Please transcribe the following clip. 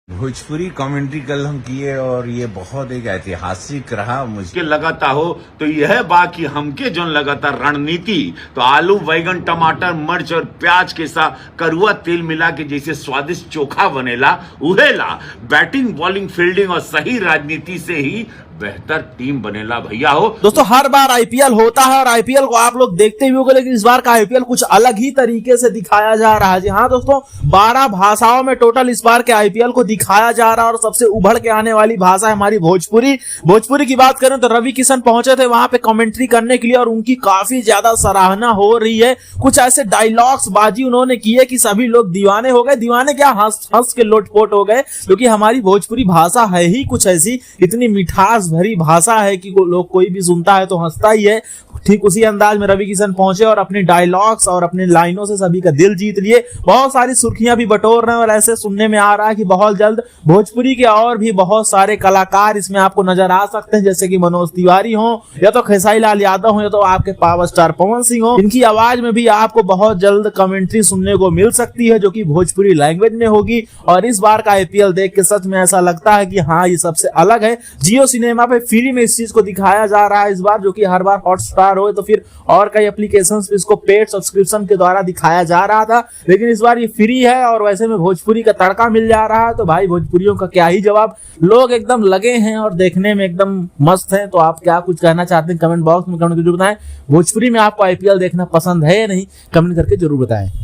Bhojpuri commentary कल हम किए और ये बहुत एक ऐतिहासिक रहा मुझे लगाता हो तो यह बा कि हमके जोन लगाता रणनीति तो आलू बैगन टमाटर मिर्च और प्याज के साथ करुआ तेल मिला के जैसे स्वादिष्ट चोखा बनेला उहेला बैटिंग बॉलिंग फील्डिंग और सही राजनीति से ही बेहतर टीम बनेला भैया हो। दोस्तों हर बार आईपीएल होता है और आईपीएल को आप लोग देखते ही होंगे, लेकिन इस बार का आईपीएल कुछ अलग ही तरीके से दिखाया जा रहा है। जी हाँ दोस्तों, 12 भाषाओं में टोटल इस बार के आईपीएल को दिखाया जा रहा है और सबसे उभर के आने वाली भाषा है हमारी भोजपुरी की बात करें तो रवि किशन पहुंचे थे वहां पे कमेंट्री करने के लिए और उनकी काफी ज्यादा सराहना हो रही है। कुछ ऐसे डायलॉग्स बाजी उन्होंने किए कि सभी लोग दीवाने हो गए, दीवाने क्या हंस के लोटपोट हो गए, क्योंकि हमारी भोजपुरी भाषा है ही कुछ ऐसी, इतनी मिठास भरी भाषा है कि लोग कोई भी सुनता है तो हंसता ही है। ठीक उसी अंदाज में रवि किशन पहुंचे और अपने डायलॉग्स और अपने लाइनों से सभी का दिल जीत लिए। बहुत सारी सुर्खियां भी बटोर रहे हैं और ऐसे सुनने में आ रहा है कि बहुत जल्द भोजपुरी के और भी बहुत सारे कलाकार इसमें आपको नजर आ सकते हैं, जैसे कि मनोज तिवारी हो या तो खेसारी लाल यादव हो या तो आपके पावर स्टार पवन सिंह हो। इनकी आवाज में भी आपको बहुत जल्द कमेंट्री सुनने को मिल सकती है जो कि भोजपुरी लैंग्वेज में होगी। और इस बार का आईपीएल देख के सच में ऐसा लगता है कि हाँ ये सबसे अलग है। जियो सिनेमा पे फ्री में इस चीज को दिखाया जा रहा है इस बार, जो कि हर बार हॉटस्टार हो तो फिर और कई एप्लीकेशंस पे इसको पेड सब्सक्रिप्शन के द्वारा दिखाया जा रहा था, लेकिन इस बार ये फ्री है और वैसे में भोजपुरी का तड़का मिल जा रहा है। तो भाई भोजपुरियों का क्या ही जवाब, लोग एकदम लगे हैं और देखने में एकदम मस्त हैं। तो आप क्या कुछ कहना चाहते हैं कमेंट बॉक्स में कमेंट करके जरूर बताएं। भोजपुरी में आपको आईपीएल देखना पसंद है या नहीं, कमेंट करके जरूर बताएं।